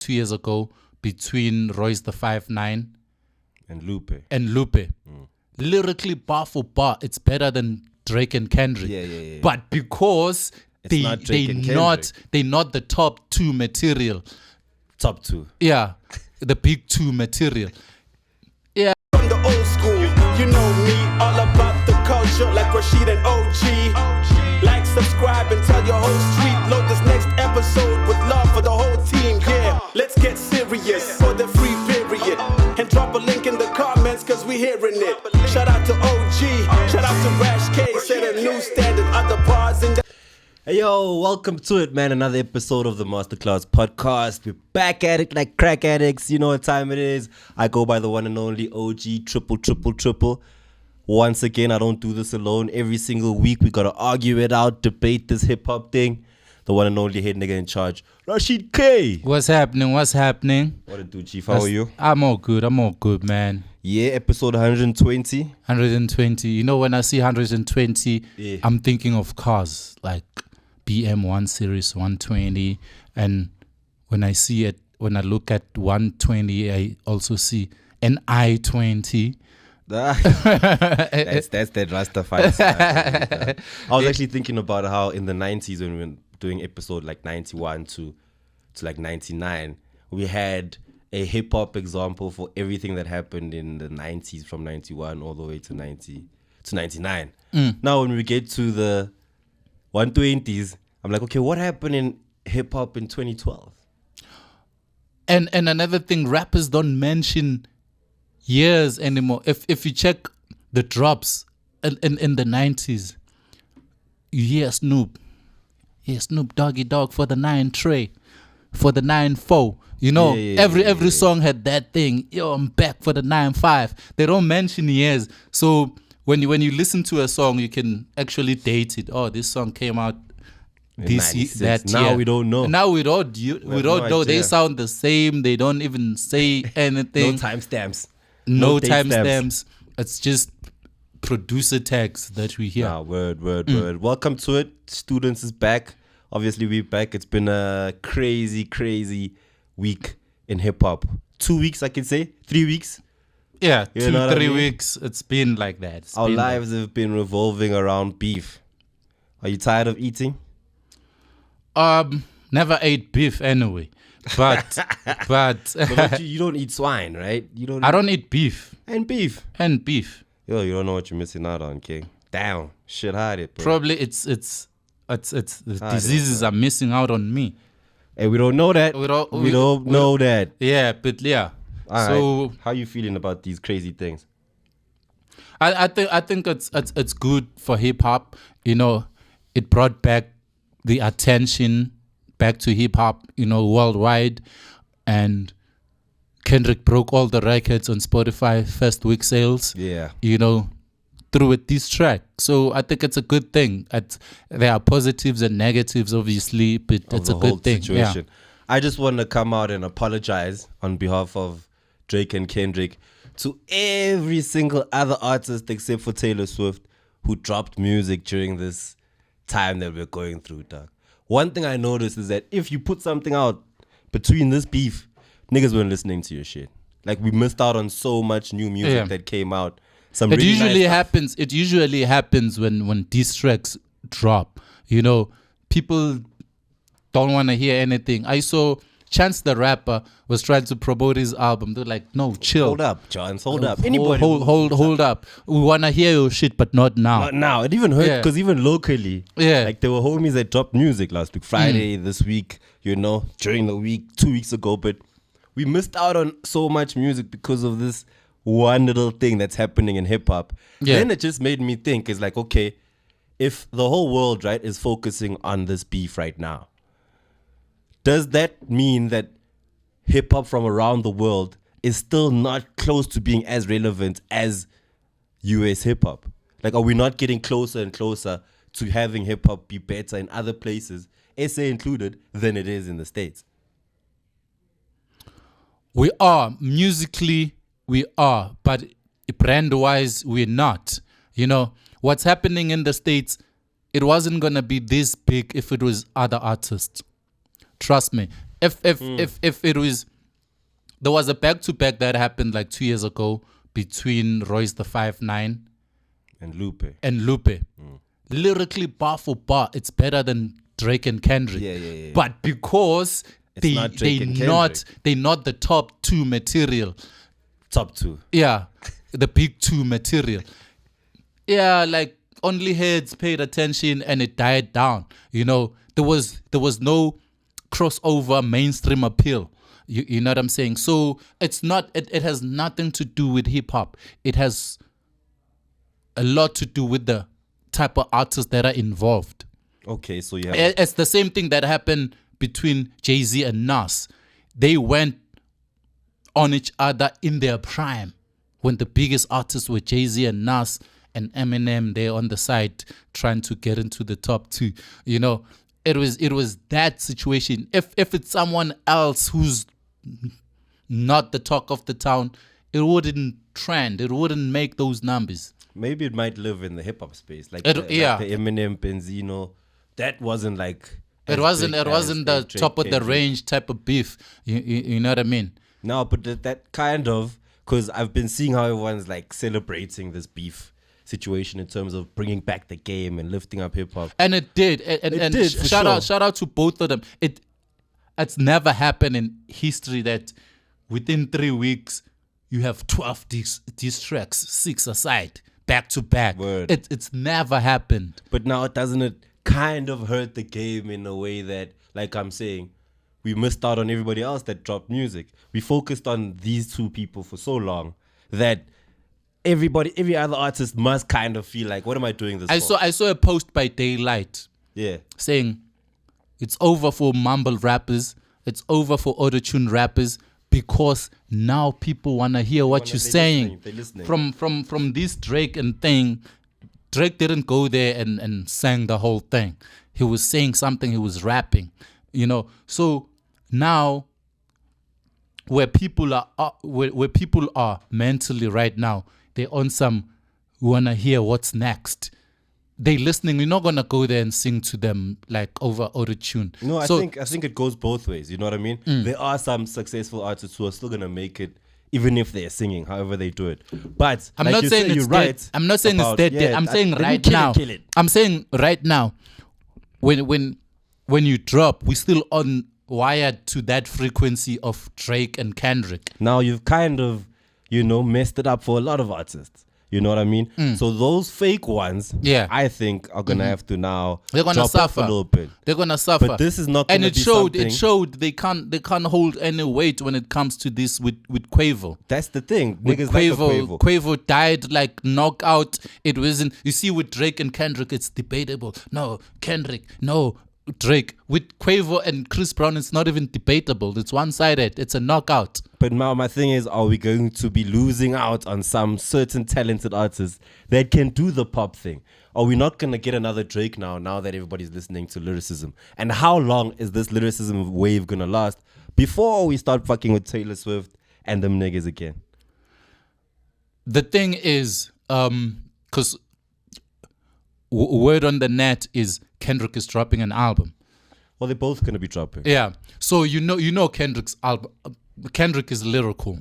2 years ago between Royce the 5'9" and Lupe. Lyrically, bar for bar, it's better than Drake and Kendrick. Yeah. But because they're not the top two material. Top two. Yeah, the big two material. Yeah. From the old school, you know me, all about the culture, like Rashid and OG. Like, subscribe, and tell your whole street. Load this next episode with love for the whole team. Yeah, let's get serious for the free period. And drop a link in the comments, cause we hearing it. Shout out to OG, shout out to Rash K, set a new standard, other bars in the... Hey yo, welcome to it, man. Another episode of the Masterclass podcast. We're back at it like crack addicts. You know what time it is. I go by the one and only OG triple. Once again, I don't do this alone. Every single week, we gotta argue it out, debate this hip hop thing. The one and only head nigga in charge, Rashid K. What's happening? What it do, Chief? How are you? I'm all good, man. Yeah, episode 120. 120. You know, when I see 120, I'm thinking of cars like BM1 Series 120. And when I look at 120, I also see an I-20. That's that Rastafari style. I was actually thinking about how in the 90s when we were doing episode like 91 to like 99, we had a hip hop example for everything that happened in the 90s from 91 all the way to 99. Now when we get to the 120s, I'm like, okay, what happened in hip hop in 2012? And another thing, rappers don't mention years anymore. If you check the drops in the 90s, you hear Snoop. Yeah, Snoop Doggy Dogg for the 9 tray, for the 9-4. You know, every song had that thing. Yo, I'm back for the 9-5. They don't mention years. So when you listen to a song, you can actually date it. Oh, this song came out this year, that now year. We don't know. Now we don't know. They sound the same. They don't even say anything. No timestamps. No timestamps. It's just producer tags that we hear. Word. Welcome to it. Students is back. Obviously, we're back. It's been a crazy week in hip hop. 2 weeks, I can say. 3 weeks. Yeah, you know 3 weeks. It's been like that. Our lives have been revolving around beef. Are you tired of eating? Never ate beef anyway. But you don't eat swine, right? I don't eat beef. And beef. Yo, you don't know what you're missing out on, King. Damn, shit hide it, bro. Probably it's the diseases are missing out on me. Hey, we don't know that. We don't know that. Yeah, but yeah. All so right. How you feeling about these crazy things? I think it's good for hip hop. You know, it brought back the attention back to hip hop, you know, worldwide, and Kendrick broke all the records on Spotify first week sales. Yeah, you know, through a diss track. So I think it's a good thing. There are positives and negatives, obviously, but it's a good thing. Situation. Yeah. I just want to come out and apologize on behalf of Drake and Kendrick to every single other artist except for Taylor Swift who dropped music during this time that we're going through, dog. One thing I noticed is that if you put something out between this beef, niggas weren't listening to your shit. Like, we missed out on so much new music that came out. It usually happens when diss tracks drop. You know, people don't want to hear anything. I saw Chance the Rapper was trying to promote his album. They're like, no, chill. Hold up, Chance. Hold up. Anybody hold up. We want to hear your shit, but not now. Not now. It even hurt because even locally, like there were homies that dropped music last week, Friday, this week, you know, during the week, 2 weeks ago. But we missed out on so much music because of this one little thing that's happening in hip hop. Yeah. Then it just made me think, it's like, okay, if the whole world, right, is focusing on this beef right now, does that mean that hip hop from around the world is still not close to being as relevant as US hip hop? Like, are we not getting closer and closer to having hip hop be better in other places, SA included, than it is in the States? We are. Musically, we are. But brand-wise, we're not. You know, what's happening in the States, it wasn't going to be this big if it was other artists. Trust me. If it was, there was a back-to-back that happened like 2 years ago between Royce the 5'9" and Lupe. Lyrically, bar for bar, it's better than Drake and Kendrick. Yeah. But because they're not the top two material. Top two. Yeah, the big two material. Yeah, like only heads paid attention and it died down. You know, there was no crossover mainstream appeal. You know what I'm saying? So it's not. It has nothing to do with hip hop. It has a lot to do with the type of artists that are involved. Okay, so yeah, it's the same thing that happened between Jay-Z and Nas. They went on each other in their prime when the biggest artists were Jay-Z and Nas and Eminem. They're on the side trying to get into the top two. You know, it was that situation. If it's someone else who's not the talk of the town, it wouldn't trend. It wouldn't make those numbers. Maybe it might live in the hip hop space, like the Eminem, Benzino. That wasn't like it wasn't the top of the range type of beef. You know what I mean? No, but that kind of, because I've been seeing how everyone's like celebrating this beef situation in terms of bringing back the game and lifting up hip hop. And it did. And shout out to both of them. It's never happened in history that within 3 weeks you have 12 diss tracks, 6 aside, back to back. It's never happened. But now doesn't it kind of hurt the game in a way that, like I'm saying, we missed out on everybody else that dropped music. We focused on these two people for so long that every other artist must kind of feel like, what am I doing this for? I saw a post by Daylight saying it's over for mumble rappers, it's over for auto-tune rappers, because now people want to hear what you're saying. They're listening. From this Drake and thing, Drake didn't go there and sang the whole thing. He was saying something, he was rapping, you know. So now where people are mentally right now, they're on some wanna hear what's next. They listening. You're not gonna go there and sing to them like over auto-tune. No, I think it goes both ways. You know what I mean? There are some successful artists who are still gonna make it, even if they're singing, however they do it. But I'm not saying it's dead. I'm not saying it's dead. I'm saying right now. I'm saying right now, when you drop, we still on wired to that frequency of Drake and Kendrick. Now you've kind of, messed it up for a lot of artists. You know what I mean? So those fake ones, I think, are gonna have to now. They're gonna suffer a little bit. They're gonna suffer. But this is not. Gonna and it be showed. something. It showed they can't hold any weight when it comes to this with Quavo. That's the thing. With Quavo. Quavo died like knockout. It wasn't. You see, with Drake and Kendrick, it's debatable. No, Kendrick. No, Drake. With Quavo and Chris Brown, it's not even debatable. It's one-sided. It's a knockout. But now my thing is, are we going to be losing out on some certain talented artists that can do the pop thing? Are we not going to get another Drake now that everybody's listening to Lyricism? And how long is this Lyricism wave going to last before we start fucking with Taylor Swift and them niggas again? The thing is, because word on the net is Kendrick is dropping an album. Well, they're both going to be dropping. Yeah. So you know Kendrick's album. Kendrick is lyrical,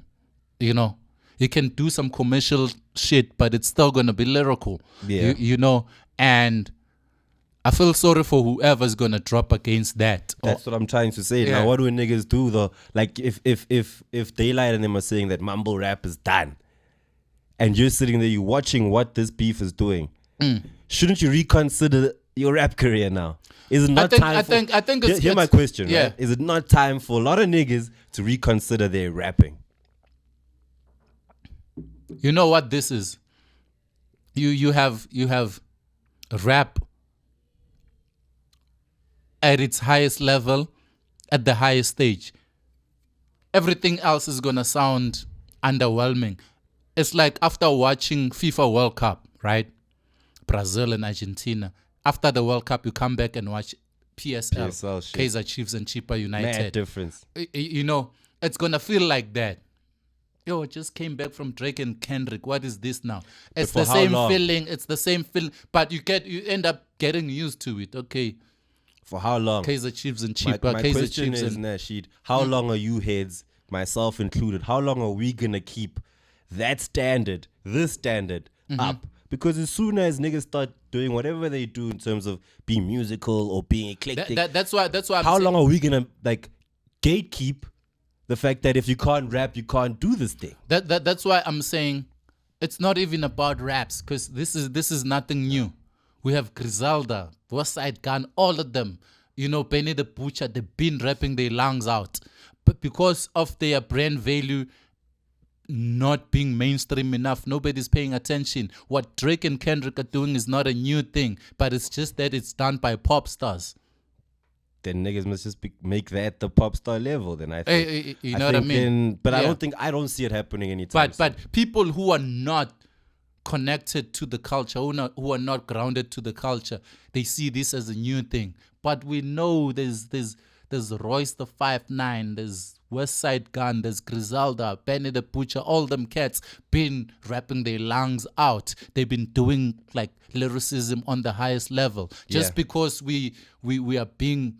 He can do some commercial shit, but it's still gonna be lyrical. Yeah. And I feel sorry for whoever's gonna drop against that. That's what I'm trying to say. Yeah. Now, what do niggas do though? Like if Daylight and them are saying that mumble rap is done, and you're sitting there, you're watching what this beef is doing, shouldn't you reconsider your rap career now? Is it not time? I think it's. Here's my question. Yeah. Right? Is it not time for a lot of niggas to reconsider their rapping? You know what this is? You have rap at its highest level, at the highest stage. Everything else is gonna sound underwhelming. It's like after watching FIFA World Cup, right? Brazil and Argentina. After the World Cup, you come back and watch PSL Kaizer Chiefs and Chippa United. Mad difference. It's gonna feel like that. Yo, just came back from Drake and Kendrick. What is this now? It's the same feeling. It's the same feeling, but you end up getting used to it. Okay, For how long? Kaiser Chiefs and cheap. My Kaiser question Chiefs is, Nasheed, how long are you heads, myself included, how long are we going to keep that standard, this standard, up? Because as soon as niggas start doing whatever they do in terms of being musical or being eclectic, that's why how long are we going to like gatekeep the fact that if you can't rap, you can't do this thing? That's why I'm saying it's not even about raps, because this is nothing new. We have Griselda, Westside Gun, all of them. You know, Benny the Butcher, they've been rapping their lungs out. But because of their brand value not being mainstream enough, nobody's paying attention. What Drake and Kendrick are doing is not a new thing, but it's just that it's done by pop stars. Then niggas must just make that the pop star level. Then I think, you know what I mean. But yeah. I don't see it happening anytime soon. But people who are not connected to the culture, who are not grounded to the culture, they see this as a new thing. But we know there's Royce the 5'9", there's Westside Gun, there's Griselda, Benny the Butcher, all them cats been rapping their lungs out. They've been doing like lyricism on the highest level. Just because we are being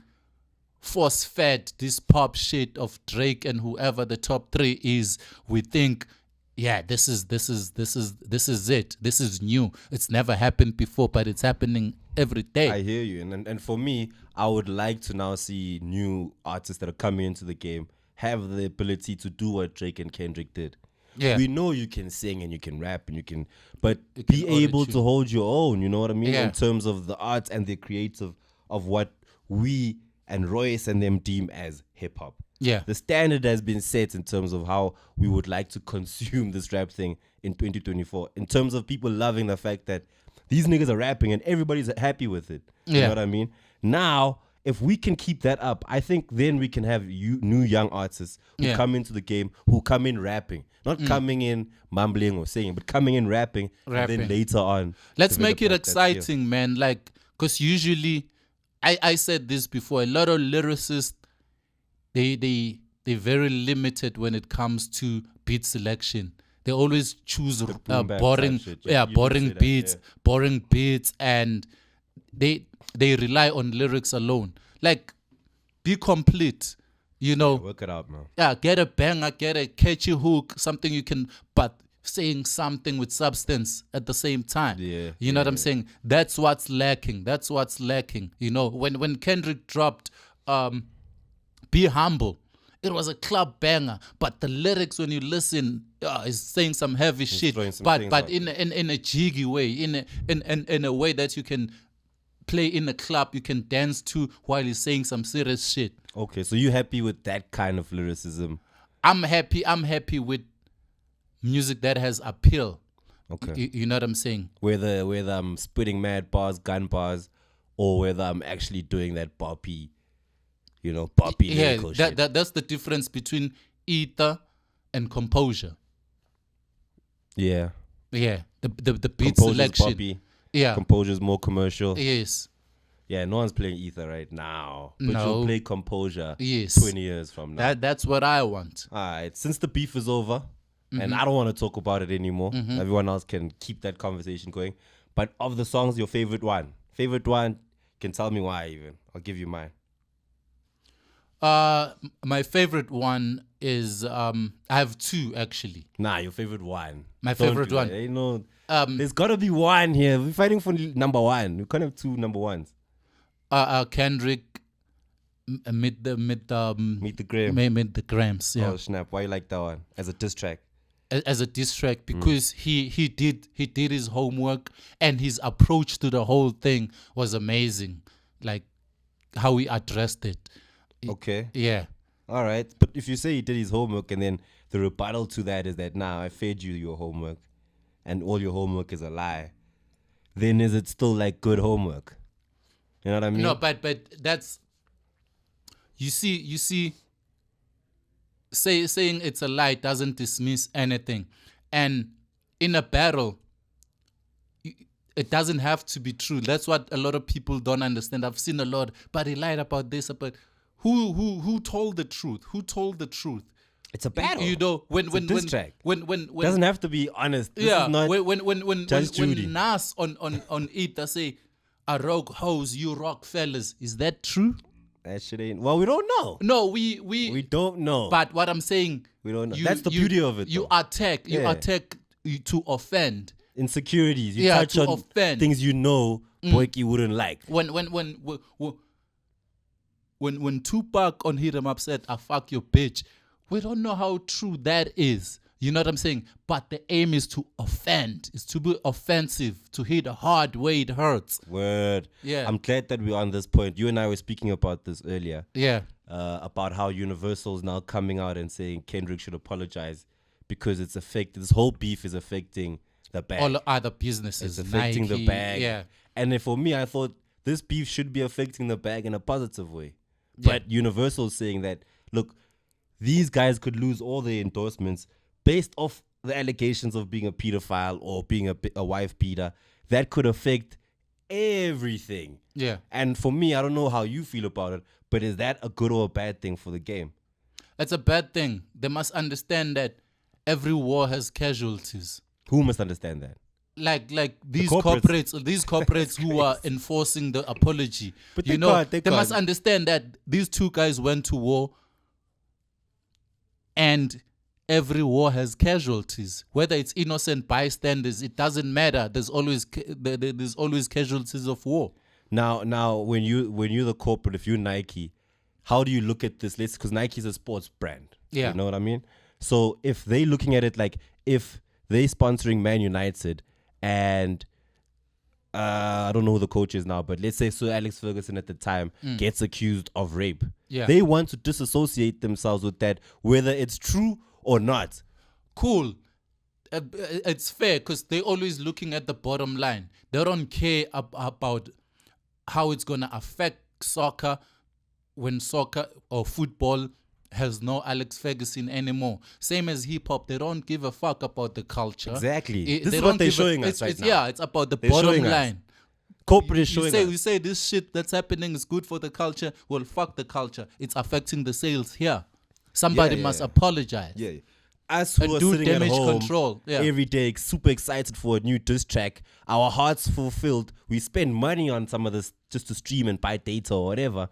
force-fed this pop shit of Drake and whoever the top three is, we think, yeah, this is it. This is new. It's never happened before, but it's happening every day. I hear you. And for me, I would like to now see new artists that are coming into the game have the ability to do what Drake and Kendrick did. Yeah. We know you can sing and you can rap and you can, but be able to hold your own, you know what I mean? In terms of the art and the creative of what we and Royce and them deem as hip hop. Yeah. The standard has been set in terms of how we would like to consume this rap thing in 2024. In terms of people loving the fact that these niggas are rapping and everybody's happy with it. You know what I mean? Now, if we can keep that up, I think then we can have new young artists who come into the game, who come in rapping. Not coming in mumbling or singing, but coming in rapping. And then later on. Let's make it exciting, man. Like, because usually, I said this before, a lot of lyricists, they're very limited when it comes to beat selection. They always choose boring beats, and they rely on lyrics alone. Like, be complete, you know. Work it out, man. Yeah, get a banger, get a catchy hook, something you can, but saying something with substance at the same time. Yeah, you know what I'm saying? That's what's lacking. You know, when Kendrick dropped Be Humble, it was a club banger, but the lyrics, when you listen, is saying some heavy shit, but in a jiggy way, in a way that you can play in a club, you can dance to while he's saying some serious shit. Okay, so you happy with that kind of lyricism? I'm happy with music that has appeal. Okay, you know what I'm saying? Whether I'm spitting mad bars, gun bars, or whether I'm actually doing that boppy lyrical shit. That's the difference between ether and composure. Yeah. The beat Composure's selection. boppy. Yeah. Composure's more commercial. Yes. Yeah, no one's playing ether right now. But No. you'll play composure 20 years from now. That's what I want. All right. Since the beef is over, and I don't want to talk about it anymore, everyone else can keep that conversation going. But of the songs, your favorite one? Can tell me why even. I'll give you mine. My favorite one is I have two actually. Nah, your favorite one. My favorite one. You know, there's gotta be one here. We're fighting for number one. We can't have two number ones. Kendrick, Meet the Grams. Yeah. Oh snap! Why you like that one as a diss track? As a diss track, because he did his homework, and his approach to the whole thing was amazing. Like how he addressed it. Okay. Yeah. All right. But if you say he did his homework and then the rebuttal to that is that I fed you your homework and all your homework is a lie, then is it still like good homework? You know what I mean? No, but that's you see saying it's a lie doesn't dismiss anything. And in a battle, it doesn't have to be true. That's what a lot of people don't understand. I've seen a lot, but he lied about this, but who told the truth? Who told the truth? It's a battle. You know, when track. when doesn't have to be honest. This is not when Judge Judy. Nas on it, they say, I rock hoes, you rock fellas. Is that true? That shit ain't. Well, we don't know. No, we don't know. But what I'm saying, we don't know. That's the beauty of it. You attack to offend. Insecurities. You touch on offend. Things you know Boyki wouldn't like. When Tupac on Hit 'Em Up said, "I fuck your bitch," we don't know how true that is. You know what I'm saying? But the aim is to offend, is to be offensive, to hit hard where it hurts. Word. Yeah. I'm glad that we're on this point. You and I were speaking about this earlier. Yeah. About how Universal's now coming out and saying Kendrick should apologize because it's affecting, this whole beef is affecting the bag. All other businesses. It's affecting Nike, the bag. Yeah. And then for me, I thought this beef should be affecting the bag in a positive way. Yeah. But Universal's saying that, look, these guys could lose all their endorsements based off the allegations of being a pedophile or being a wife beater. That could affect everything. Yeah. And for me, I don't know how you feel about it, but is that a good or a bad thing for the game? It's a bad thing. They must understand that every war has casualties. Who must understand that? Like these corporates who are enforcing the apology. But they must understand that these two guys went to war, and every war has casualties. Whether it's innocent bystanders, it doesn't matter. There's always casualties of war. Now, when you're the corporate, if you're Nike, how do you look at this? Because Nike's a sports brand. Yeah. You know what I mean? So if they're looking at it like if they're sponsoring Man United and I don't know who the coach is now, but let's say Sir Alex Ferguson at the time gets accused of rape. Yeah. They want to disassociate themselves with that, whether it's true or not. Cool. It's fair because they're always looking at the bottom line. They don't care about how it's going to affect soccer when soccer or football has no Alex Ferguson anymore. Same as hip-hop. They don't give a fuck about the culture. Exactly. This is what they're showing us right now. Yeah, it's about the bottom line. Corporate is showing us. You say this shit that's happening is good for the culture. Well, fuck the culture. It's affecting the sales here. Somebody must apologize. Yeah. Us who are sitting at home every day, super excited for a new diss track, our hearts fulfilled. We spend money on some of this just to stream and buy data or whatever.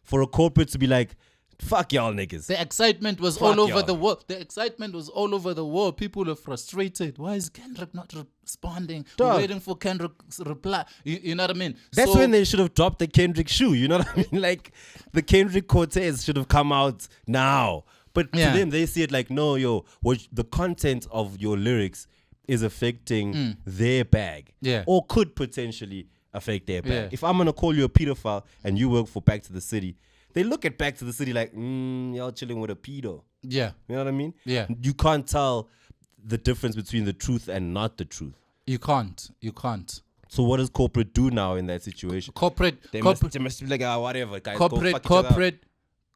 For a corporate to be like, fuck y'all niggas. The excitement was all over the world. The excitement was all over the world. People are frustrated. Why is Kendrick not responding? We're waiting for Kendrick's reply. You know what I mean? That's when they should have dropped the Kendrick shoe. You know what I mean? Like the Kendrick Cortez should have come out now. But to them, they see it like, no, the content of your lyrics is affecting their bag. Yeah. Or could potentially affect their bag. Yeah. If I'm going to call you a pedophile and you work for Back to the City, they look at Back to the City like, y'all chilling with a pedo. Yeah. You know what I mean? Yeah. You can't tell the difference between the truth and not the truth. You can't. So what does corporate do now in that situation? They must be like, whatever, guys,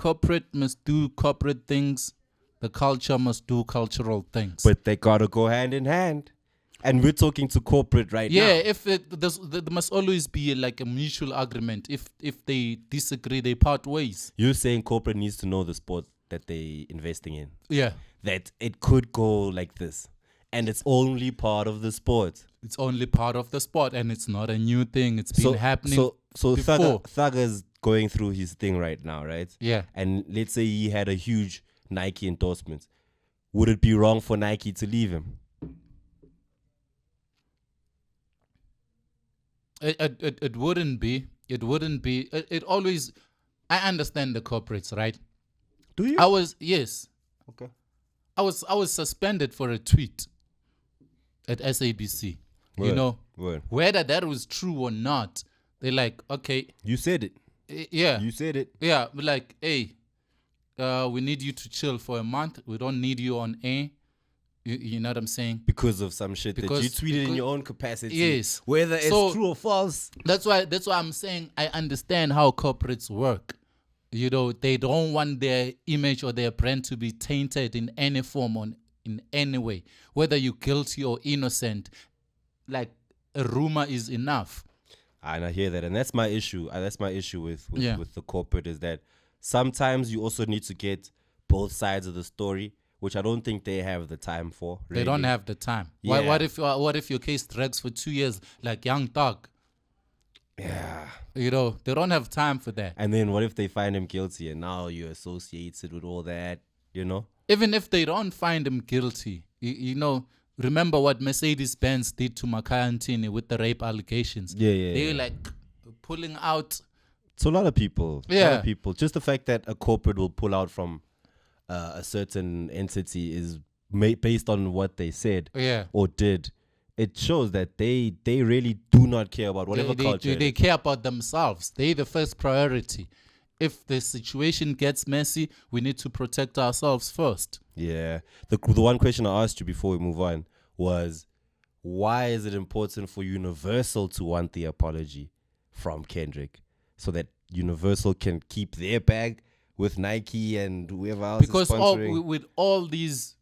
Corporate must do corporate things. The culture must do cultural things. But they gotta go hand in hand. And we're talking to corporate right now. Yeah, there must always be like a mutual agreement. If they disagree, they part ways. You're saying corporate needs to know the sport that they're investing in. Yeah. That it could go like this. And it's only part of the sport. It's only part of the sport, and it's not a new thing. It's been happening So before. Thugger's going through his thing right now, right? Yeah. And let's say he had a huge Nike endorsement. Would it be wrong for Nike to leave him? It wouldn't be. It wouldn't be. It always. I understand the corporates, right? Do you? Yes. Okay. I was suspended for a tweet at SABC. Word. You know, Word. Whether that was true or not, they're like, okay. You said it. Yeah. You said it. Yeah, but like, hey, we need you to chill for a month. We don't need you on air. You know what I'm saying? Because of some shit that you tweeted in your own capacity. Yes. Whether it's true or false. That's why I'm saying I understand how corporates work. You know, they don't want their image or their brand to be tainted in any form or in any way. Whether you're guilty or innocent, like a rumor is enough. And I hear that. And that's my issue. That's my issue with the corporate is that sometimes you also need to get both sides of the story, which I don't think they have the time for. Really. They don't have the time. Yeah. What if your case drags for 2 years like Young Thug? Yeah, You know, they don't have time for that. And then what if they find him guilty and now you're associated with all that, you know? Even if they don't find him guilty, you know, remember what Mercedes-Benz did to Makai Antini with the rape allegations. They're like pulling out. So a lot of people. Yeah. A lot of people. Just the fact that a corporate will pull out from a certain entity is based on what they said or did. It shows that they really do not care about whatever culture. They care about themselves. They're the first priority. If the situation gets messy, we need to protect ourselves first. Yeah. The one question I asked you before we move on was, why is it important for Universal to want the apology from Kendrick so that Universal can keep their bag with Nike and whoever else because is sponsoring? with all these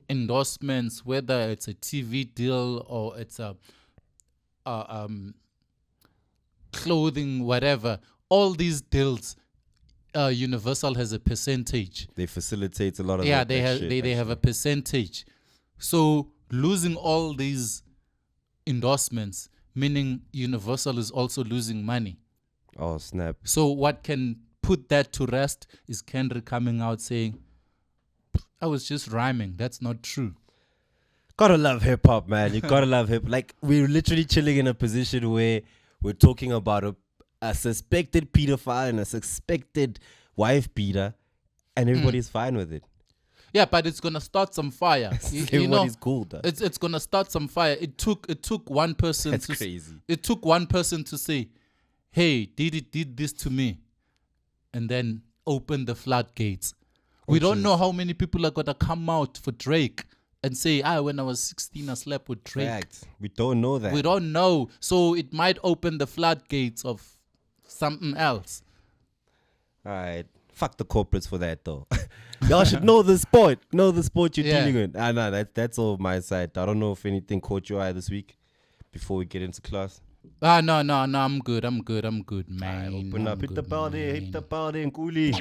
endorsements, whether it's a TV deal or it's a clothing, whatever, all these deals, Universal has a percentage. They facilitate a lot of they have a percentage. So losing all these endorsements, meaning Universal is also losing money. Oh, snap. So what can put that to rest is Kendrick coming out saying, I was just rhyming. That's not true. Gotta love hip hop, man. You gotta love hip. Like, we're literally chilling in a position where we're talking about a suspected pedophile and a suspected wife beater, and everybody's fine with it. Yeah, but it's gonna start some fire. Everybody's cool, though. It's gonna start some fire. It took one person. That's crazy. It took one person to say, "Hey, did this to me," and then open the floodgates. We don't know how many people are gonna come out for Drake and say, when I was 16, I slept with Drake. Fact. We don't know that. We don't know. So it might open the floodgates of something else. All right. Fuck the corporates for that, though. Y'all should know the sport. Know the sport you're dealing with. No, that's all my side. I don't know if anything caught your eye this week before we get into class. No, I'm good, man. Right, open up, hit the bell there, and Kuli.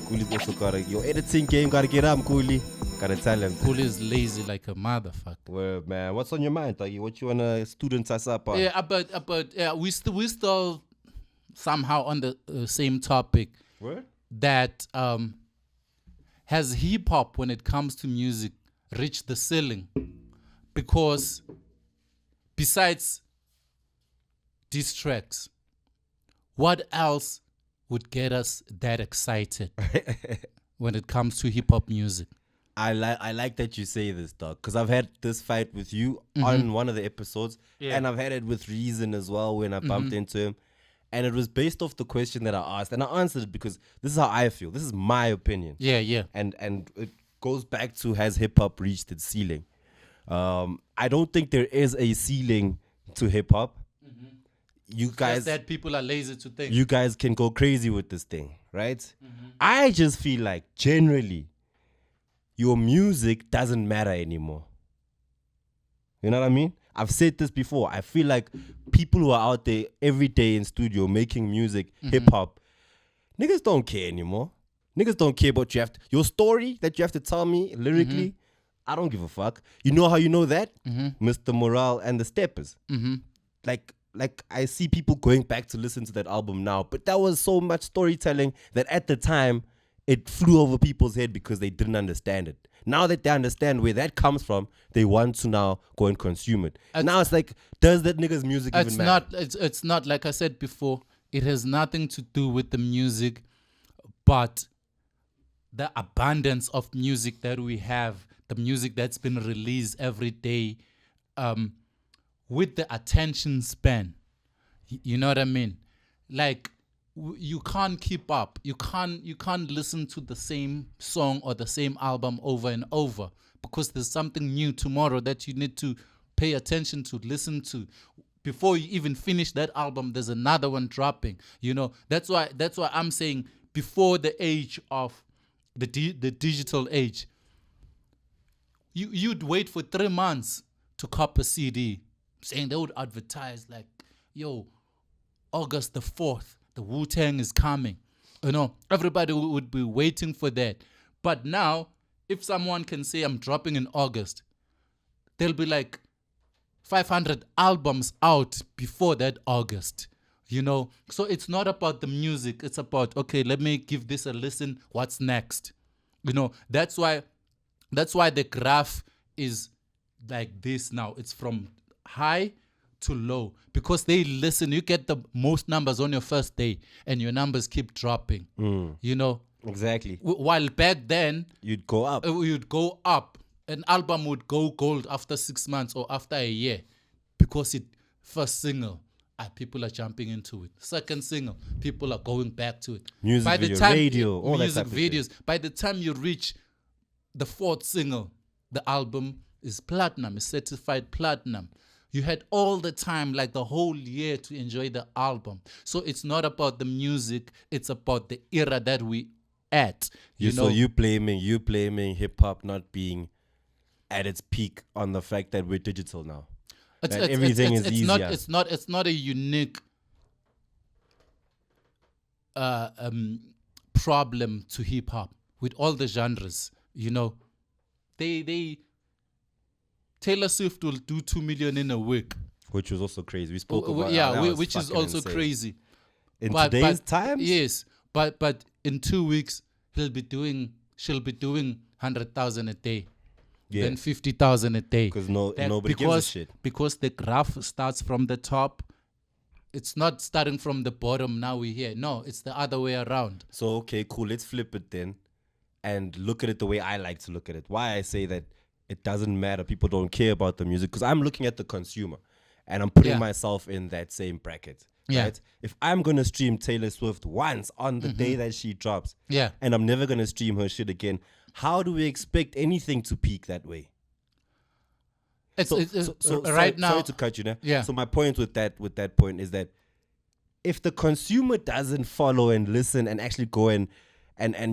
Kuli's also your editing game gotta get up, Kuli. Gotta tell him. Kuli is lazy like a motherfucker. Well, man, what's on your mind, Tagi? What you wanna student us up on? Yeah, but we still somehow on the same topic. What? That has hip hop, when it comes to music, reached the ceiling? Because besides diss tracks, what else would get us that excited when it comes to hip hop music? I like that you say this, dog, because I've had this fight with you on one of the episodes, and I've had it with Reason as well when I bumped into him, and it was based off the question that I asked, and I answered it because this is how I feel. This is my opinion. Yeah. And it goes back to, has hip hop reached its ceiling? I don't think there is a ceiling to hip hop. You guys, just that people are lazy to think. You guys can go crazy with this thing, right? I just feel like generally your music doesn't matter anymore. You know what I mean? I've said this before. I feel like people who are out there every day in studio making music, hip hop, niggas don't care anymore. Niggas don't care about your story that you have to tell me lyrically. I don't give a fuck. You know how you know that? Mr. Morale and the Steppers. Like I see people going back to listen to that album now, but that was so much storytelling that at the time it flew over people's head because they didn't understand it. Now that they understand where that comes from, they want to now go and consume it. Now it's like, does that nigga's music even matter? It's not, like I said before, it has nothing to do with the music, but the abundance of music that we have, the music that's been released every day, with the attention span. You know what I mean? Like, you can't keep up. You can't listen to the same song or the same album over and over, because there's something new tomorrow that you need to pay attention to, listen to. Before you even finish that album, there's another one dropping. You know, that's why I'm saying, before the age of the digital age, you'd wait for 3 months to cop a CD, saying they would advertise like, yo, August the 4th, the Wu-Tang is coming. You know, everybody would be waiting for that. But now, if someone can say, I'm dropping in August, there'll be like 500 albums out before that August. You know, so it's not about the music. It's about, okay, let me give this a listen. What's next? You know, that's why the graph is like this now. It's from high to low because they listen. You get the most numbers on your first day and your numbers keep dropping. You know? Exactly. While back then, you'd go up. An album would go gold after 6 months or after a year because first single, people are jumping into it. Second single, people are going back to it. Music video, radio, all that type of videos. By the time you reach the fourth single, the album is platinum, is certified platinum. You had all the time, like the whole year, to enjoy the album. So it's not about the music, it's about the era that we at. So you blaming hip hop not being at its peak on the fact that we're digital now. Everything is easier. It's not a unique problem to hip hop with all the genres. You know, they Taylor Swift will do 2 million in a week, which was also crazy. We spoke about which is also insane. Crazy in today's times. Yes, but in 2 weeks she'll be doing 100,000 a day. Yeah. Then 50,000 a day. Because nobody gives a shit. Because the graph starts from the top. It's not starting from the bottom, now we're here. No, it's the other way around. So, okay, cool. Let's flip it then and look at it the way I like to look at it. Why I say that it doesn't matter. People don't care about the music. Because I'm looking at the consumer. And I'm putting myself in that same bracket. Yeah. Right? If I'm going to stream Taylor Swift once on the day that she drops. Yeah. And I'm never going to stream her shit again. How do we expect anything to peak that way? Right now. Sorry to cut you now. Yeah. So my point with that point is that if the consumer doesn't follow and listen and actually go and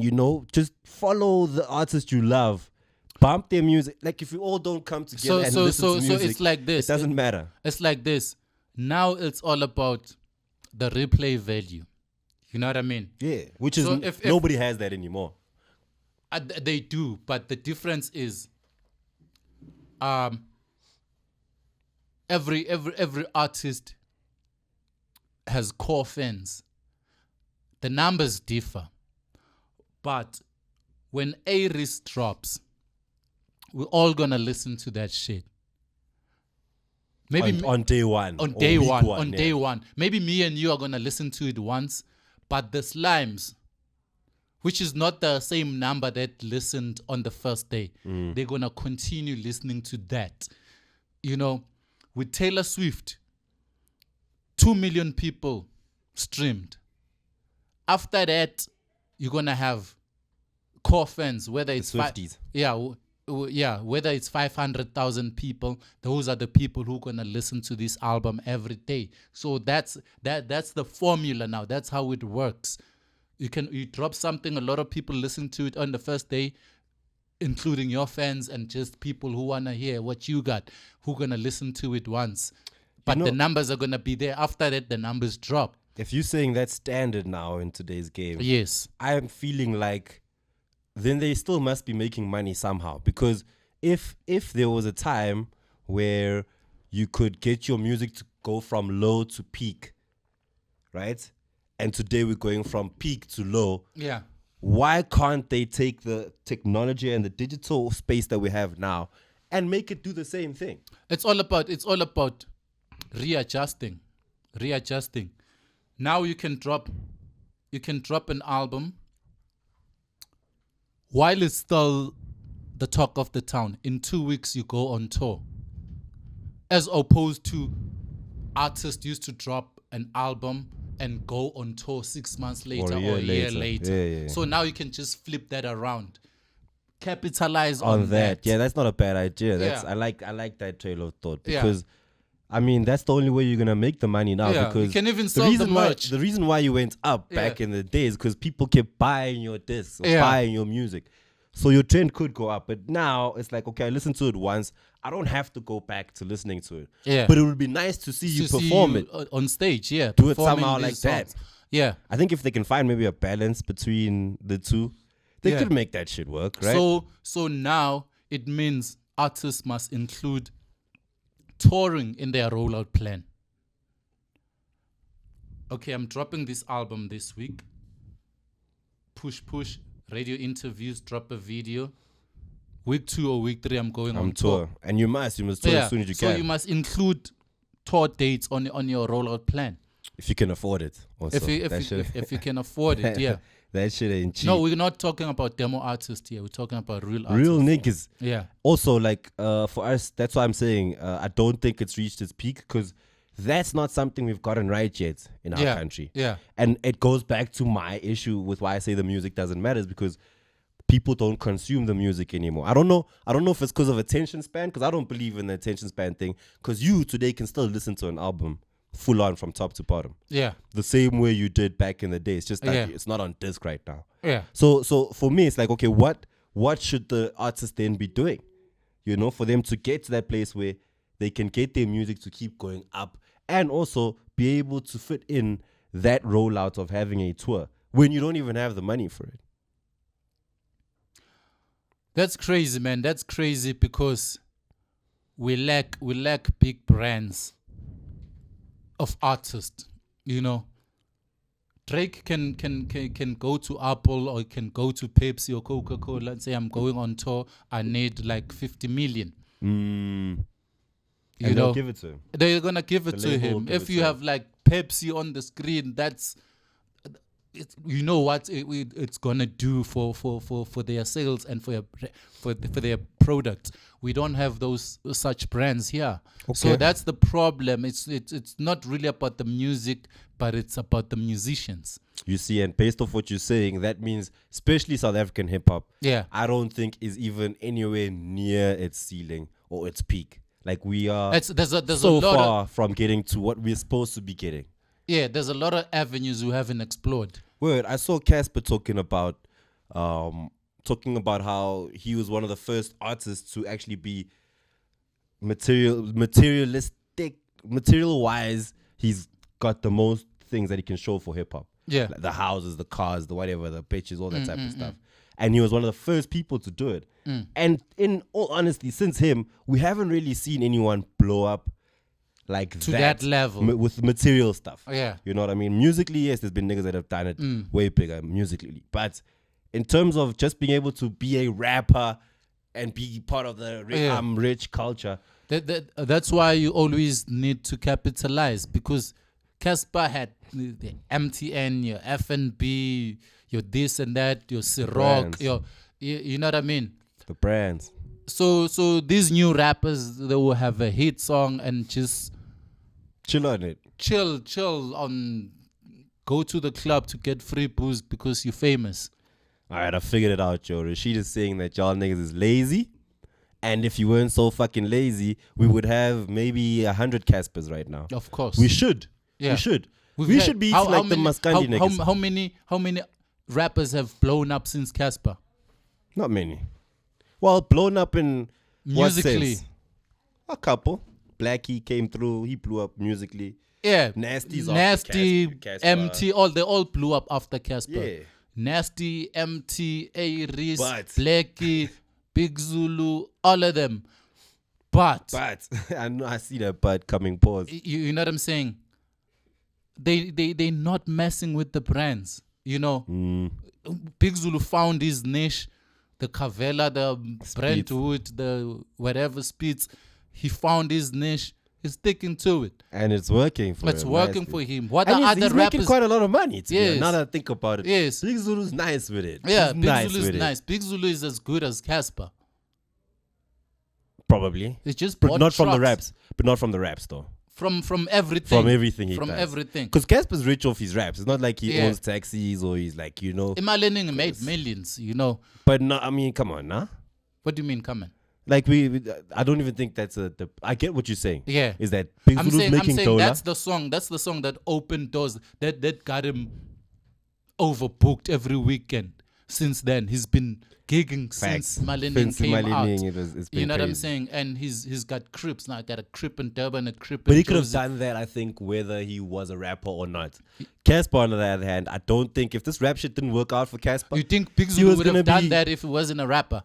you know, just follow the artist you love, bump their music. Like if you all don't come together and listen to music, so it's like this. It doesn't matter. It's like this. Now it's all about the replay value. You know what I mean? Yeah. Which is if nobody has that anymore. They do, but the difference is, every artist has core fans. The numbers differ, but when A-List drops, we're all gonna listen to that shit. Maybe on day one. On day one. Maybe me and you are gonna listen to it once, but the Slimes, which is not the same number that listened on the first day. They're going to continue listening to that. You know, with Taylor Swift, 2 million people streamed. After that, you're going to have core fans, whether it's Swifties. Whether it's 500,000 people, those are the people who are going to listen to this album every day. So that's the formula now. That's how it works. You drop something, a lot of people listen to it on the first day, including your fans and just people who want to hear what you got, who going to listen to it once. But the numbers are going to be there. After that, the numbers drop. If you're saying that's standard now in today's game, yes, I am feeling like then they still must be making money somehow. Because if there was a time where you could get your music to go from low to peak, right? And today we're going from peak to low. Yeah. Why can't they take the technology and the digital space that we have now and make it do the same thing? It's all about readjusting. Now you can drop an album while it's still the talk of the town. In 2 weeks you go on tour. As opposed to artists used to drop an album and go on tour 6 months later or a year later. Yeah. So now you can just flip that around. Capitalize on that. Yeah, that's not a bad idea. Yeah. I like that trail of thought because I mean that's the only way you're gonna make the money now. Because you can even sell the merch. The reason why you went up back in the days because people kept buying your discs, or buying your music. So your trend could go up, but now it's like, okay, I listened to it once. I don't have to go back to listening to it. Yeah. But it would be nice to see you perform it on stage. Yeah. Do it somehow like that. Yeah. I think if they can find maybe a balance between the two, they could make that shit work, right? So now it means artists must include touring in their rollout plan. okay, I'm dropping this album this week. Push, radio interviews, drop a video. Week 2 or week 3, I'm going on tour. And you must tour as soon as you can. So you must include tour dates on your rollout plan. If you can afford it. Also. If you can afford it, yeah. That shit ain't cheap. No, we're not talking about demo artists here. We're talking about real artists. Real niggas. Yeah. Also, like, for us, that's why I'm saying I don't think it's reached its peak because that's not something we've gotten right yet in our country. Yeah. And it goes back to my issue with why I say the music doesn't matter is because people don't consume the music anymore. I don't know if it's because of attention span, because I don't believe in the attention span thing, because you today can still listen to an album full on from top to bottom. Yeah. The same way you did back in the day. It's just that it's not on disc right now. Yeah. So for me, it's like, okay, what should the artist then be doing? You know, for them to get to that place where they can get their music to keep going up and also be able to fit in that rollout of having a tour when you don't even have the money for it. That's crazy, man. That's crazy because we lack big brands of artists. You know, Drake can go to Apple or can go to Pepsi or Coca-Cola and say, I'm going on tour. I need like 50 million. And you know, they'll give it to him. They're gonna give it to him. If you have like Pepsi on the screen, that's you know what it's gonna do for their sales and for their product. We don't have those such brands here, so that's the problem. It's not really about the music, but it's about the musicians. You see, and based off what you're saying, that means especially South African hip hop. Yeah, I don't think is even anywhere near its ceiling or its peak. Like we are there's so a lot far from getting to what we're supposed to be getting. Yeah, there's a lot of avenues we haven't explored. Word, I saw Casper talking about how he was one of the first artists to actually be material-wise. He's got the most things that he can show for hip hop. Yeah, like the houses, the cars, the whatever, the pitches, all that type of stuff. And he was one of the first people to do it. And in all honesty, since him, we haven't really seen anyone blow up like to that level with material stuff. Yeah, you know what I mean? Musically, yes, there's been niggas that have done it way bigger musically. But in terms of just being able to be a rapper and be part of the rich culture. That's why you always need to capitalize, because Casper had the MTN, your FNB, your this and that, your Ciroc, you know what I mean? The brands. So these new rappers, they will have a hit song and just chill on it. Chill on, go to the club to get free booze because you're famous. All right, I figured it out, yo. Rashid is saying that y'all niggas is lazy. And if you weren't so fucking lazy, we would have maybe 100 Caspers right now. Of course. We should. Yeah. We should. We should be like the Maskandi niggas. How many rappers have blown up since Casper? Not many. Well, blown up in musically. What sense? A couple. Blackie came through. He blew up musically. Yeah. Nasty, MT, they all blew up after Casper. Yeah. Nasty, MT, Aries, Blackie, Big Zulu, all of them. But I see that but coming pause. You know what I'm saying? They not messing with the brands. You know, Big Zulu found his niche. The Cavella, the Brentwood, the whatever Spitz, he found his niche. He's sticking to it, and it's working for him. It's working for him. What and are other he's rappers? Making quite a lot of money. Yes. Now that I think about it, yes, Big Zulu's nice with it. Yeah, Big Zulu's nice. Big Zulu is as good as Casper. Probably. It's just but not from the raps. But not from the raps though. From everything. From everything he does. From everything. Because Casper's rich off his raps. It's not like he owns taxis or he's like, you know. Imalening made millions, you know. But no, I mean, come on, nah. What do you mean, come on? Like I don't even think that's I get what you're saying. Yeah. Is that Big Zulu's making Xowla? That's the song that opened doors. That got him overbooked every weekend. Since then, he's been gigging since Malening came out. You know what I'm saying? And he's got Crips now. Got a Crip in Durban, a Crip in But he could have done that, I think, whether he was a rapper or not. Casper, on the other hand, I don't think if this rap shit didn't work out for Casper, you think Big Zulu would have done that if he wasn't a rapper?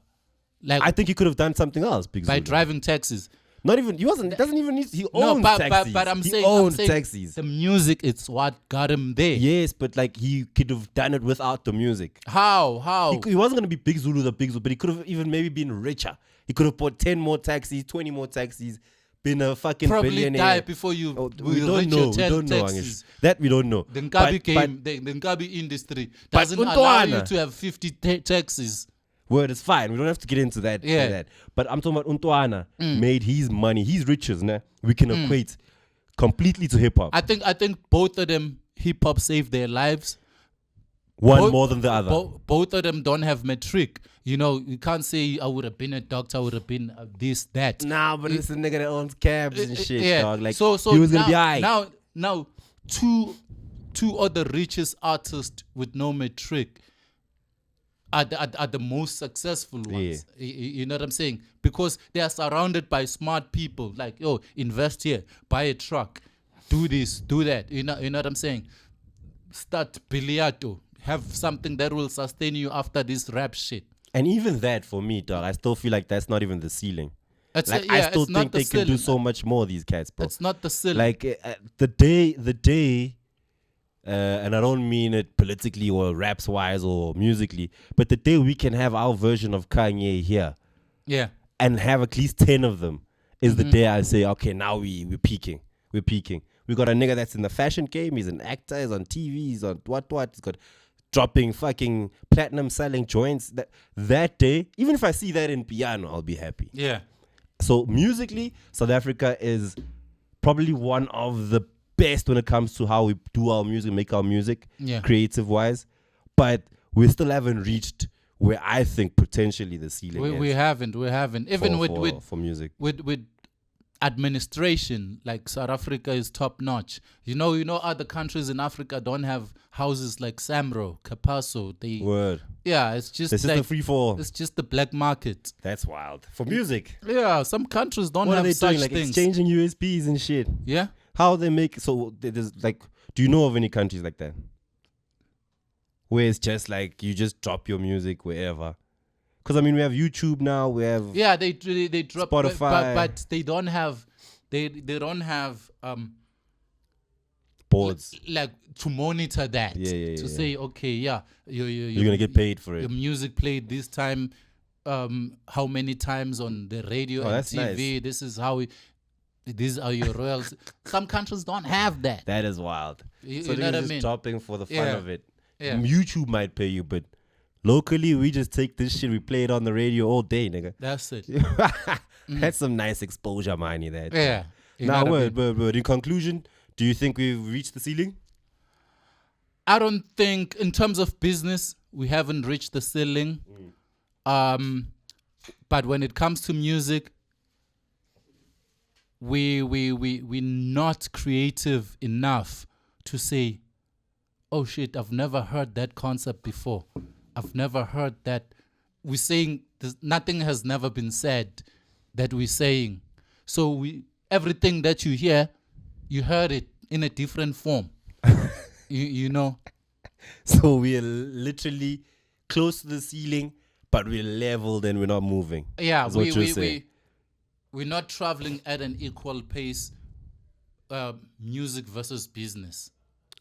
Like, I think he could have done something else, Big Zulu. By driving taxis. Not even, he doesn't even need, he owns taxis. But I'm he saying, owns taxis. The music, it's what got him there. Yes, but like he could have done it without the music. How? He wasn't going to be Big Zulu, but he could have even maybe been richer. He could have bought 10 more taxis, 20 more taxis, been a fucking probably billionaire. die before you we don't know. We don't know. That we don't know. The Nkabi industry doesn't allow you to have 50 taxis. Word, it's fine. We don't have to get into that. But I'm talking about Untuana made his money, his riches. We can equate completely to hip hop. I think both of them, hip hop saved their lives. One more than the other. Both of them don't have metric. You know, you can't say I would have been a doctor, I would have been this, that. Nah, but it's a nigga that owns cabs and shit, dog. Like, so he was gonna be high. Now, two of the richest artists with no metric are the most successful ones. Yeah. You know what I'm saying? Because they are surrounded by smart people. Like, yo, invest here, buy a truck, do this, do that. You know what I'm saying? Start Biliato. Have something that will sustain you after this rap shit. And even that, for me, dog, I still feel like that's not even the ceiling. I still think they can do so much more, these cats, bro. It's not the ceiling. Like, the day, and I don't mean it politically or raps-wise or musically, but the day we can have our version of Kanye here, and have at least 10 of them, is the day I say, okay, now we're peaking. We're peaking. We got a nigga that's in the fashion game. He's an actor. He's on TV. He's on what. He's got dropping fucking platinum selling joints. That day, even if I see that in piano, I'll be happy. Yeah. So musically, South Africa is probably one of the best when it comes to how we do our music, make our music, creative wise. But we still haven't reached where I think potentially the ceiling is. We haven't. Even for music. With administration, like South Africa is top notch. You know other countries in Africa don't have houses like Samro, Kapaso. It's just this is the free fall. It's just the black market. That's wild for music. Yeah, some countries don't what have are they such doing? Like things. Exchanging USBs and shit. Yeah. How they make so there's like, do you know of any countries like that where it's just like you just drop your music wherever? Because I mean, we have YouTube now. We have they drop Spotify, but they don't have boards like to monitor that. Say okay, you're gonna get paid for it. Your music played this time, how many times on the radio and TV? Nice. This is how these are your royalties. Some countries don't have that. That is wild. So they're just dropping for the fun of it. Yeah. YouTube might pay you, but locally, we just take this shit, we play it on the radio all day, nigga. That's it. That's some nice exposure money there. Yeah. Now, but in conclusion, do you think we've reached the ceiling? I don't think, in terms of business, we haven't reached the ceiling. But when it comes to music, we're not creative enough to say, oh shit, I've never heard that concept before. I've never heard that. We're saying nothing has never been said that we're saying. So everything that you hear, you heard it in a different form. you know. So we're literally close to the ceiling, but we're leveled and we're not moving. Yeah, we're not traveling at an equal pace. Music versus business.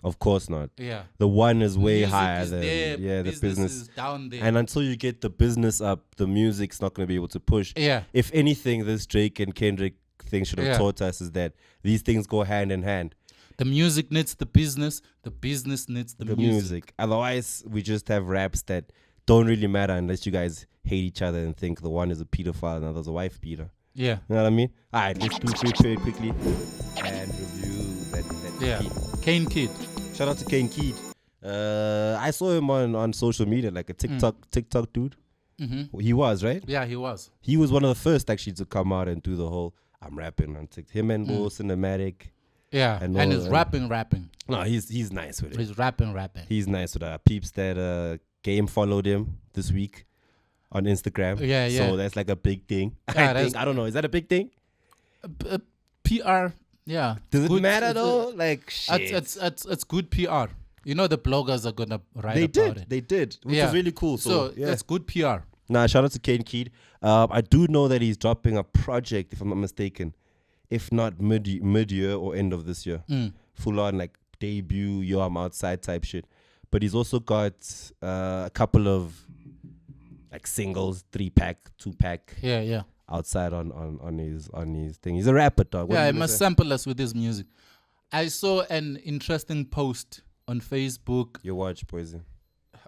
Of course not. Yeah. The one is way higher than the business is down there. And until you get the business up, the music's not going to be able to push. Yeah. If anything, this Drake and Kendrick thing should have taught us is that these things go hand in hand. The music needs the business needs the music. Otherwise, we just have raps that don't really matter unless you guys hate each other and think the one is a pedophile and the other's a wife beater. Yeah. You know what I mean? All right, let's do free trade quickly and review that Kane Keid. Shout out to Kane Keid. I saw him on social media, like a TikTok dude. Mm-hmm. He was, right? Yeah, he was. He was one of the first actually to come out and do the whole I'm rapping on TikTok. Him and Bo Cinematic. Yeah, and he's rapping. No, he's nice with it. He's rapping. He's nice with that. Peeps that Game followed him this week on Instagram. Yeah. So that's like a big thing. I don't know. Is that a big thing? PR. Yeah. Does it matter though? Like shit. It's good PR. You know the bloggers are gonna write about it. They did. Which is really cool. So that's good PR. Nah, shout out to Kane Keid. I do know that he's dropping a project, if I'm not mistaken, if not mid-year or end of this year. Full on like debut, yo, I'm outside type shit. But he's also got a couple of like singles, 3-pack, 2-pack. Yeah. Outside on his thing. He's a rapper, dog. What he must sample us with his music. I saw an interesting post on Facebook. You watch Poison.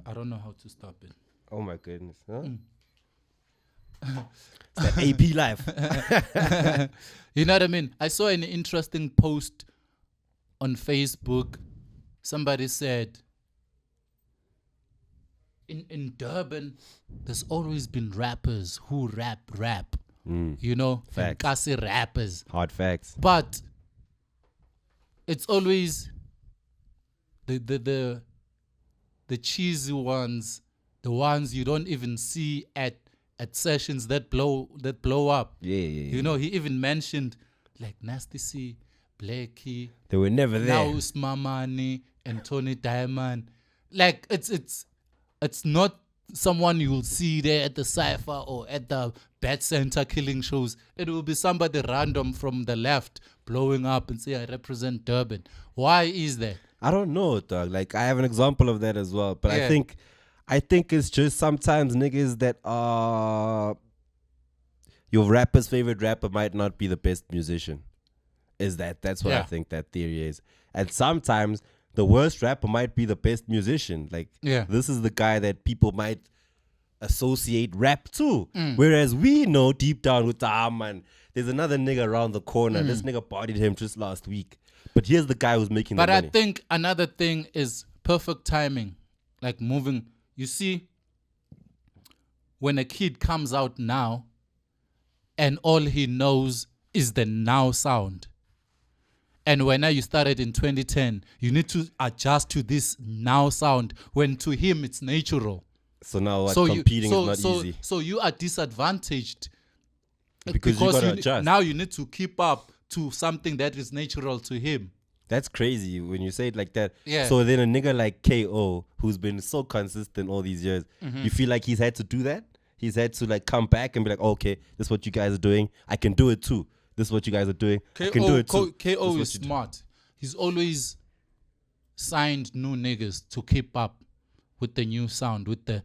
I don't know how to stop it. Oh my goodness. Huh? It's that AP life. You know what I mean? I saw an interesting post on Facebook. Somebody said, in Durban, there's always been rappers who rap. You know? Facts. Kasi rappers. Hard facts. But it's always the cheesy ones, the ones you don't even see at sessions that blow up. Yeah. You know, he even mentioned like Nasty C, Blakey. They were never there. Now Mamani and Tony Diamond. Like it's not someone you'll see there at the Cypher or at the Bat Center killing shows. It will be somebody random from the left blowing up and say, I represent Durban. Why is that? I don't know, dog. Like, I have an example of that as well. But I think it's just sometimes niggas that are... Your rapper's favorite rapper might not be the best musician. That's what I think that theory is. And sometimes the worst rapper might be the best musician. Like, this is the guy that people might associate rap to. Whereas we know deep down with man, there's another nigga around the corner. This nigga bodied him just last week. But here's the guy who's making the money. But I think another thing is perfect timing. Like moving. You see, when a kid comes out now and all he knows is the now sound. And when you started in 2010, you need to adjust to this now sound when to him it's natural. So now competing is not easy. So you are disadvantaged because you gotta adjust. Now you need to keep up to something that is natural to him. That's crazy when you say it like that. Yeah. So then a nigga like KO, who's been so consistent all these years, you feel like he's had to do that? He's had to like come back and be like, okay, this is what you guys are doing. I can do it too. This is what you guys are doing. I can do it too. KO is smart. He's always signed new niggas to keep up with the new sound, word,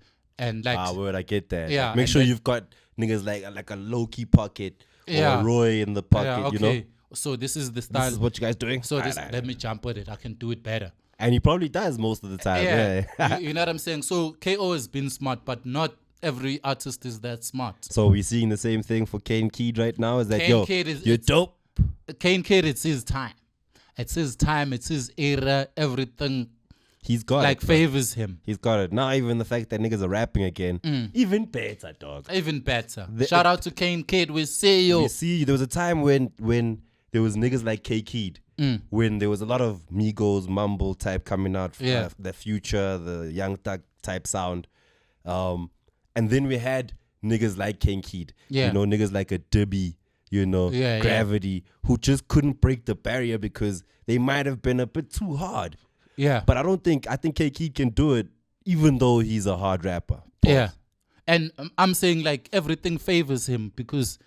I get that. Yeah, like, make sure you've got niggas like a low key pocket or a Roy in the pocket, you know. So this is the style. This is what you guys doing. So let me jump with it. I can do it better. And he probably does most of the time. Yeah. you know what I'm saying? So KO has been smart, but not every artist is that smart. So we're seeing the same thing for Kane Keid right now. Is that you're dope? Kane Keid, it's his time. It's his time. It's his era. Everything. He's got it. Favors him. He's got it. Now even the fact that niggas are rapping again. Even better, dog. Even better. Shout out to Kane Keid. We see you. We see you. There was a time when there was niggas like Keid. When there was a lot of Migos, mumble type coming out. The Future, the Young Thug type sound. And then we had niggas like Kane Keid. You know, niggas like a Dibby. You know, Gravity. Who just couldn't break the barrier because they might have been a bit too hard. Yeah. But I think Keid can do it even though he's a hard rapper. Pause. Yeah. And I'm saying like everything favors him because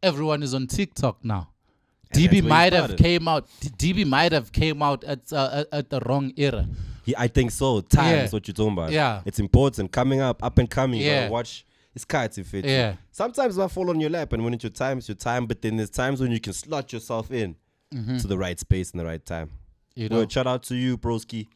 everyone is on TikTok now. DB might have came out. DB might have came out at the wrong era. I think so. Time is what you're talking about. Yeah. It's important. Coming up and coming. You gotta watch. It's cards if it. Yeah. Sometimes I fall on your lap and when it's your time, it's your time. But then there's times when you can slot yourself in to the right space and the right time. You know. Shout out to you, broski.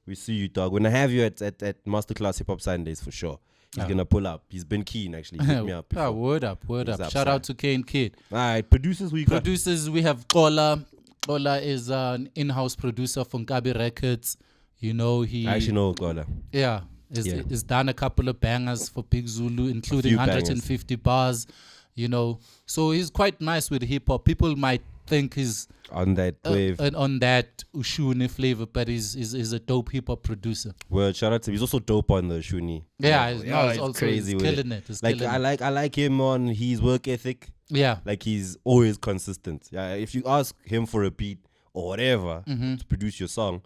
We see you, dog. When I have you at Masterclass Hip Hop Sundays for sure. He's gonna pull up. He's been keen actually. He hit me up. Word up. Shout out to Kane Keid. All right, producers we got. Producers we have Xowla. Xowla is an in-house producer from Gabi Records. You know I actually know Xowla. Yeah. He's done a couple of bangers for Big Zulu, including 150 bars. You know, so he's quite nice with hip hop. People might think he's on that wave and on that Ushuni flavor, but he's a dope hip hop producer. Well, shout out to him. He's also dope on the Ushuni. Yeah, he's also crazy. He's killing it. Like I like him on his work ethic. Yeah, like he's always consistent. Yeah, if you ask him for a beat or whatever to produce your song,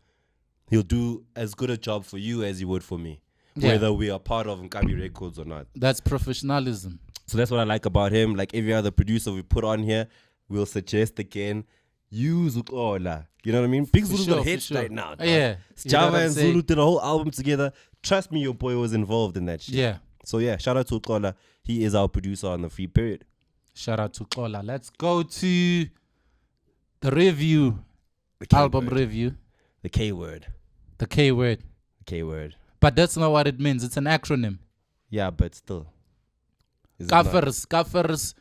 he'll do as good a job for you as he would for me. whether we are part of Nkabi Records or not. That's professionalism. So that's what I like about him. Like every other producer we put on here, we'll suggest again, use Xowla. You know what I mean? Big Zulu's got hits right now. Yeah. Java and Zulu did a whole album together. Trust me, your boy was involved in that shit. Yeah. So yeah, shout out to Xowla. He is our producer on the Free Period. Shout out to Xowla. Let's go to the review. The Album review. The K word. The K word. K word. But that's not what it means. It's an acronym. Yeah, but still. Kafirs. Kafirs.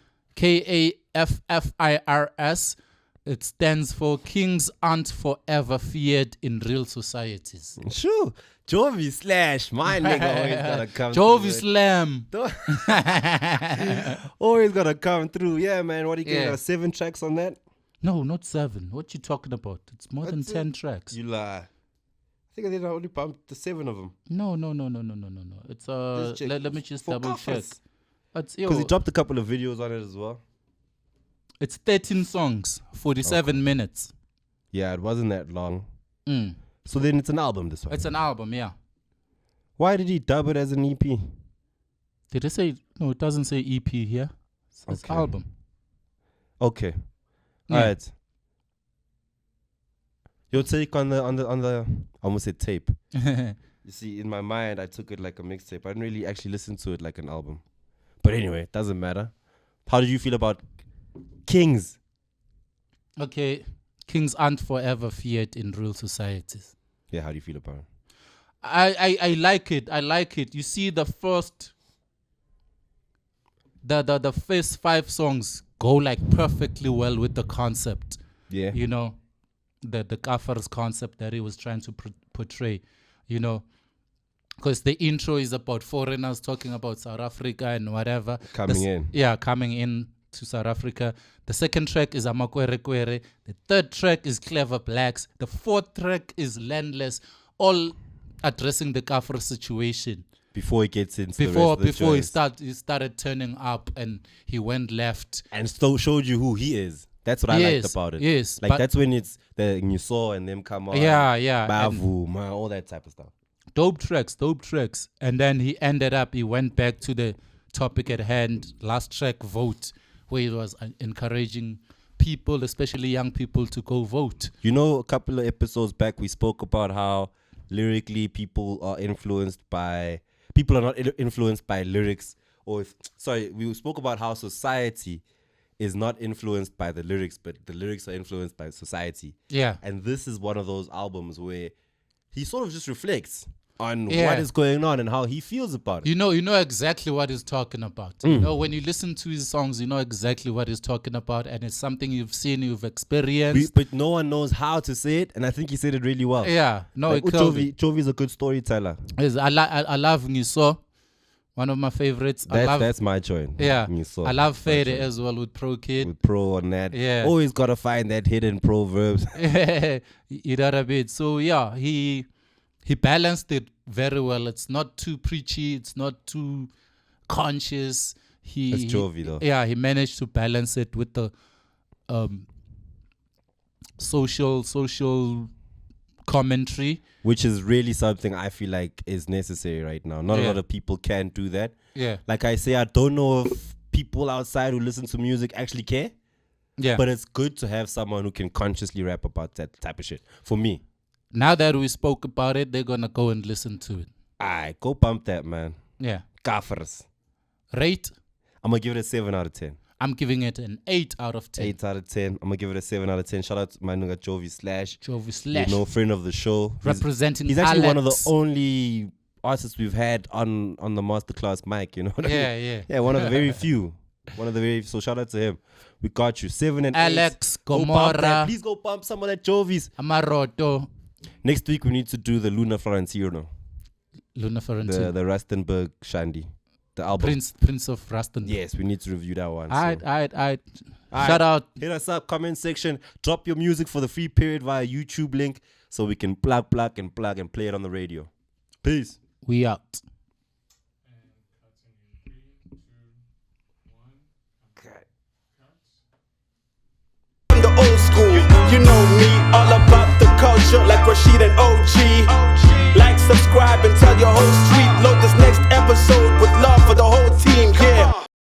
Kafirs. It stands for Kings Aren't Forever Feared in Real Societies. Sure. Jovislash. My nigga always gotta come Jovislam. Always gotta come through. Yeah, man. What do you get? 7 tracks on that? No, not 7. What you talking about? It's more than 10 tracks. You lie. I think I did only pumped the 7 of them. No. It's let me just double check. Because he dropped a couple of videos on it as well. It's 13 songs, 47 minutes. Yeah, it wasn't that long. So then it's an album, this one. It's an album, yeah. Why did he dub it as an EP? Did it say? No, it doesn't say EP here. It says album. Okay. Yeah. All right. Your take on the I almost said tape. You see, in my mind, I took it like a mixtape. I didn't really actually listen to it like an album. But anyway, it doesn't matter. How did you feel about Kings? Okay. Kings aren't forever feared in real societies. Yeah, how do you feel about it? I like it. I like it. You see the first the first 5 songs go like perfectly well with the concept. Yeah. You know, the Kafar's concept that he was trying to portray, you know. Because the intro is about foreigners talking about South Africa and whatever. Coming in. Yeah, coming in to South Africa. The second track is Amakwere Kwere. The third track is Clever Blacks. The fourth track is Landless. All addressing the Kafir situation. Before he gets into the rest of the Before he started turning up and he went left. And still showed you who he is. That's what I liked about it. Yes. Like that's when it's the Newsaw and them come on. Yeah. Bavu, man, all that type of stuff. Dope tracks. And then he went back to the topic at hand, last track, Vote, where he was encouraging people, especially young people, to go vote. You know, a couple of episodes back, we spoke about how lyrically people are not influenced by lyrics. We spoke about how society is not influenced by the lyrics, but the lyrics are influenced by society. Yeah. And this is one of those albums where he sort of just reflects on what is going on and how he feels about it. You know exactly what he's talking about. You know, when you listen to his songs, you know exactly what he's talking about, and it's something you've seen, you've experienced. But no one knows how to say it, and I think he said it really well. Yeah, no, like, Jovi's a good storyteller. I love Ngiso, one of my favorites. That's my joint. Yeah, Ngiso. I love Fade as well with Pro Kid. With Pro on that. Yeah. Always got to find that hidden proverbs. You know what I mean? So yeah, he balanced it very well. It's not too preachy. It's not too conscious. That's Jovi though. Yeah, he managed to balance it with the social commentary, which is really something I feel like is necessary right now. Not a lot of people can do that. Yeah. Like I say, I don't know if people outside who listen to music actually care. Yeah. But it's good to have someone who can consciously rap about that type of shit. For me. Now that we spoke about it, they're gonna go and listen to it. Alright, go pump that, man. Yeah. Kafirs. Rate? I'm gonna give it a 7 out of 10. I'm giving it an 8 out of 10. 8 out of 10. I'm gonna give it a 7 out of 10. Shout out to my nigga Jovislash. Jovislash. You know, friend of the show. Representing He's actually Alex. one of the only artists we've had on the masterclass mic, you know what I mean? Yeah, one of the very few. So shout out to him. We got you. 7 and 8. Alex, Gomorrah. Please go pump some of that Jovis. Amaroto. Next week we need to do the Luna Florentino. Luna Florentino. The Rustenburg Shandy. The album. Prince of Rustenburg. Yes, we need to review that one. Alright. Shout out. Hit us up, comment section. Drop your music for the free period via YouTube link so we can plug and play it on the radio. Peace. We out. The old school, you know me, all about the culture like Rashid and OG. Like subscribe, and tell your whole street. Load this next episode with love.